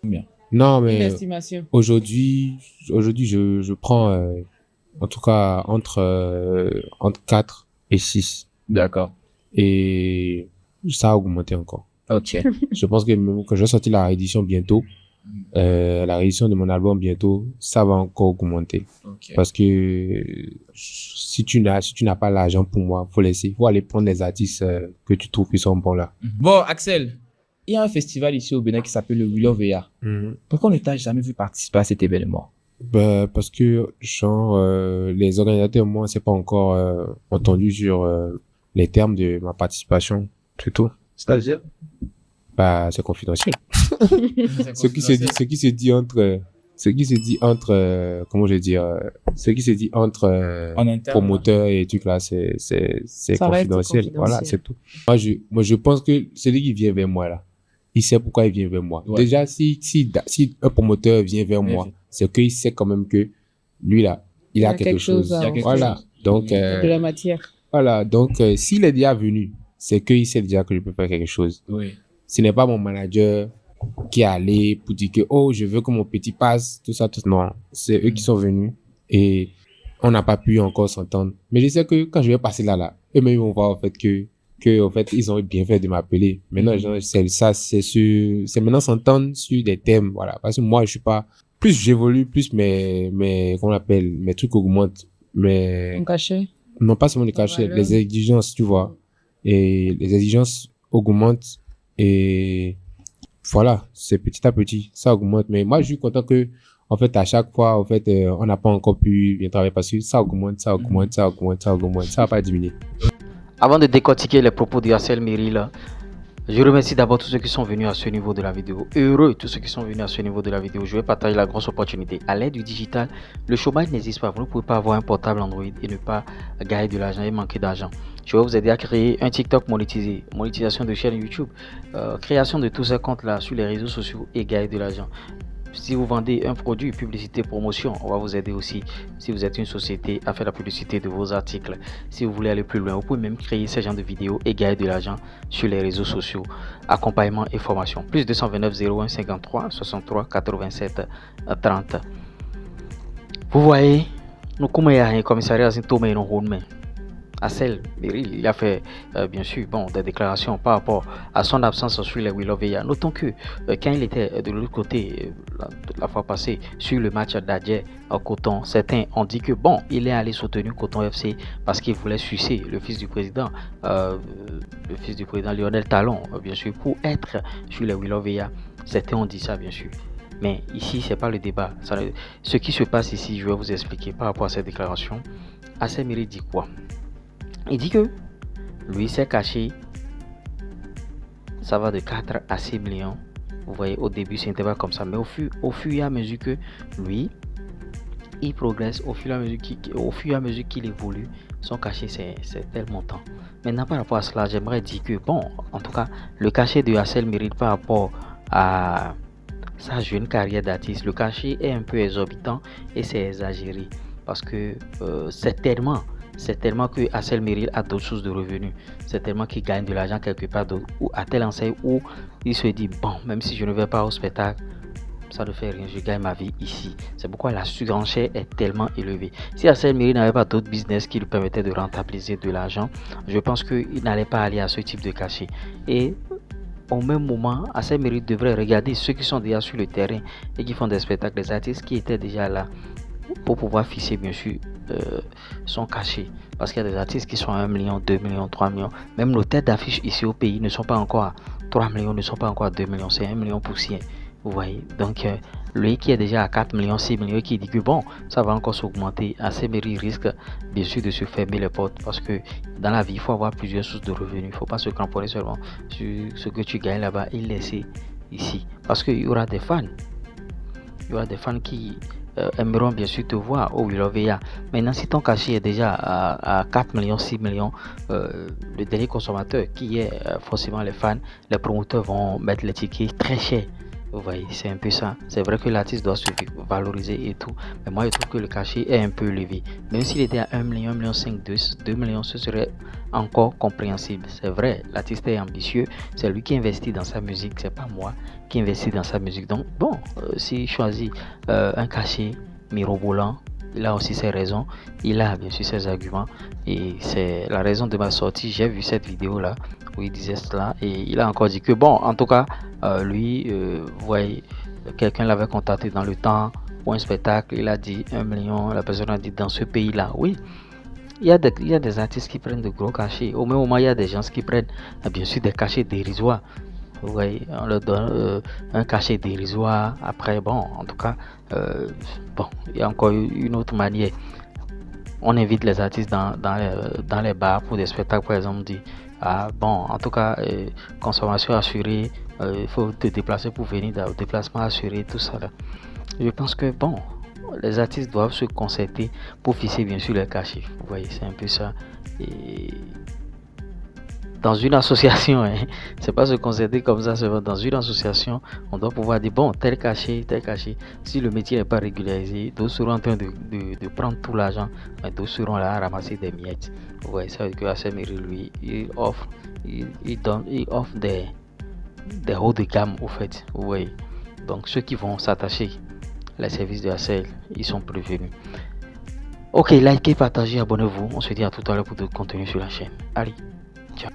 Combien? Non, Une mais estimation. aujourd'hui, je prends, en tout cas, entre 4 et 6. D'accord. Et ça a augmenté encore. Ok. Je pense que même quand je vais sortir la réédition bientôt, la réédition de mon album bientôt, ça va encore augmenter. Ok. Parce que si tu n'as pas l'argent pour moi, faut aller prendre les artistes que tu trouves qui sont bons là. Bon, Axel, il y a un festival ici au Bénin qui s'appelle le Willow VA. Pourquoi on ne t'a jamais vu participer à cet événement? Ben, parce que genre les organisateurs, moi, c'est pas encore entendu sur les termes de ma participation, c'est tout. C'est-à-dire? Bah, c'est confidentiel. Ce qui se dit entre comment je vais dire, ce qui se dit entre En interne, promoteurs et trucs là, c'est Ça reste confidentiel. Voilà, c'est tout. Moi, je pense que celui qui vient vers moi là, il sait pourquoi il vient vers moi. Ouais. Déjà, si un promoteur vient vers moi, c'est qu'il sait quand même que lui là, il a quelque chose. à Voilà. offrir. Donc, De la matière. voilà. Donc, s'il est déjà venu, c'est qu'il sait déjà que je peux faire quelque chose. Oui. Ce n'est pas mon manager qui est allé pour dire que, oh, je veux que mon petit passe, tout ça, tout ça. Non. C'est eux qui sont venus et on n'a pas pu encore s'entendre. Mais je sais que quand je vais passer là, eux-mêmes ils vont voir, en fait, en fait, ils ont bien fait de m'appeler. Maintenant, c'est maintenant s'entendre sur des thèmes, voilà. Parce que moi, je suis pas, plus j'évolue, plus comment on appelle, mes trucs augmentent. Un cachet. Non, pas seulement les cachets, les exigences, tu vois. Et les exigences augmentent et voilà, c'est petit à petit, ça augmente. Mais moi, je suis content que, en fait, à chaque fois, en fait, on n'a pas encore pu bien travailler parce que ça augmente, ça va pas diminuer. Avant de décortiquer les propos de Axel Meril, je remercie d'abord tous ceux qui sont venus à ce niveau de la vidéo. Heureux tous ceux qui sont venus à ce niveau de la vidéo. Je vais partager la grosse opportunité. À l'aide du digital, le chômage n'existe pas. Vous ne pouvez pas avoir un portable Android et ne pas gagner de l'argent et manquer d'argent. Je vais vous aider à créer un TikTok monétisé, monétisation de chaîne YouTube, création de tous ces comptes-là sur les réseaux sociaux et gagner de l'argent. Si vous vendez un produit, publicité, promotion, on va vous aider aussi. Si vous êtes une société à faire la publicité de vos articles, si vous voulez aller plus loin, vous pouvez même créer ce genre de vidéos et gagner de l'argent sur les réseaux sociaux. Accompagnement et formation. Plus 229 01 53 63 87 30. Vous voyez, nous comme il y a un commissariat à Tomé non Ronme. Axel Meril, il a fait bien sûr des déclarations par rapport à son absence sur les Willow VA. Notons que quand il était de l'autre côté la fois passée sur le match d'Adjet à Coton, certains ont dit que il est allé soutenir Coton FC parce qu'il voulait sucer le fils du président Lionel Talon, bien sûr, pour être sur les Willow VA. Certains ont dit ça, bien sûr. Mais ici, c'est pas le débat. Ce qui se passe ici, je vais vous expliquer par rapport à cette déclaration. Axel Meril dit quoi? Il dit que lui s'est caché, ça va de 4 à 6 millions. Vous voyez, au début, ce n'était pas comme ça. Mais au fur et à mesure que lui, il progresse, au fur et à mesure qu'il évolue, son cachet, c'est tel montant. Maintenant, par rapport à cela, j'aimerais dire que, en tout cas, le cachet de Axel Meril par rapport à sa jeune carrière d'artiste, le cachet est un peu exorbitant et c'est exagéré. Parce que c'est tellement que Axel Meril a d'autres sources de revenus. C'est tellement qu'il gagne de l'argent quelque part d'autre, ou à telle enseigne où il se dit même si je ne vais pas au spectacle, ça ne fait rien, je gagne ma vie ici. C'est pourquoi la surenchère est tellement élevée. Si Axel Meril n'avait pas d'autres business qui lui permettaient de rentabiliser de l'argent, je pense qu'il n'allait pas aller à ce type de cachet. Et au même moment, Axel Meril devrait regarder ceux qui sont déjà sur le terrain et qui font des spectacles, des artistes qui étaient déjà là, pour pouvoir fixer bien sûr son cachet, parce qu'il y a des artistes qui sont à 1 million, 2 millions, 3 millions. Même nos têtes d'affiche ici au pays ne sont pas encore à 3 millions, ne sont pas encore à 2 millions, c'est 1 million poussière. Vous voyez, donc lui qui est déjà à 4 millions, 6 millions, qui dit que ça va encore s'augmenter, Axel Meril risque bien sûr de se fermer les portes, parce que dans la vie il faut avoir plusieurs sources de revenus. Il ne faut pas se cramponner seulement sur ce que tu gagnes là-bas et laisser ici, parce qu'il y aura des fans, qui aimeront bien sûr te voir au Willow VA. Maintenant, si ton cachet est déjà à 4 millions, 6 millions, le dernier consommateur qui est forcément les fans, les promoteurs vont mettre les tickets très chers. Vous voyez, c'est un peu ça. C'est vrai que l'artiste doit se valoriser et tout. Mais moi, je trouve que le cachet est un peu élevé. Même s'il était à 1 million, 1 million 5, 2 millions, ce serait encore compréhensible. C'est vrai, l'artiste est ambitieux. C'est lui qui investit dans sa musique. C'est pas moi qui investis dans sa musique. Donc, bon, s'il choisit un cachet mirobolant, il a aussi ses raisons. Il a bien sûr ses arguments. Et c'est la raison de ma sortie. J'ai vu cette vidéo-là où il disait cela. Et il a encore dit que, bon, en tout cas, lui, vous voyez, quelqu'un l'avait contacté dans le temps pour un spectacle. Il a dit 1 million. La personne a dit dans ce pays-là. Oui, il y a des artistes qui prennent de gros cachets. Au même moment, il y a des gens qui prennent, bien sûr, des cachets dérisoires. Vous voyez, on leur donne un cachet dérisoire. Après, bon, en tout cas, bon, il y a encore une autre manière. On invite les artistes dans les bars pour des spectacles, par exemple, on dit, ah bon, en tout cas, consommation assurée, il faut te déplacer pour venir, déplacement assuré, tout ça là. Je pense que, bon, les artistes doivent se concerter pour fixer bien sûr les cachets. Vous voyez, c'est un peu ça. Et dans une association, hein, c'est pas se concerter comme ça, c'est dans une association, on doit pouvoir dire bon, tel cachet, si le métier n'est pas régularisé, d'autres seront en train de prendre tout l'argent, mais d'autres seront là à ramasser des miettes. Vous voyez, ça veut dire que ASMR, lui, il offre des hauts de gamme au fait, vous voyez. Donc ceux qui vont s'attacher les services de ASL, ils sont prévenus. Ok, likez, partagez, abonnez-vous, on se dit à tout à l'heure pour d'autres contenus sur la chaîne. Allez, ciao.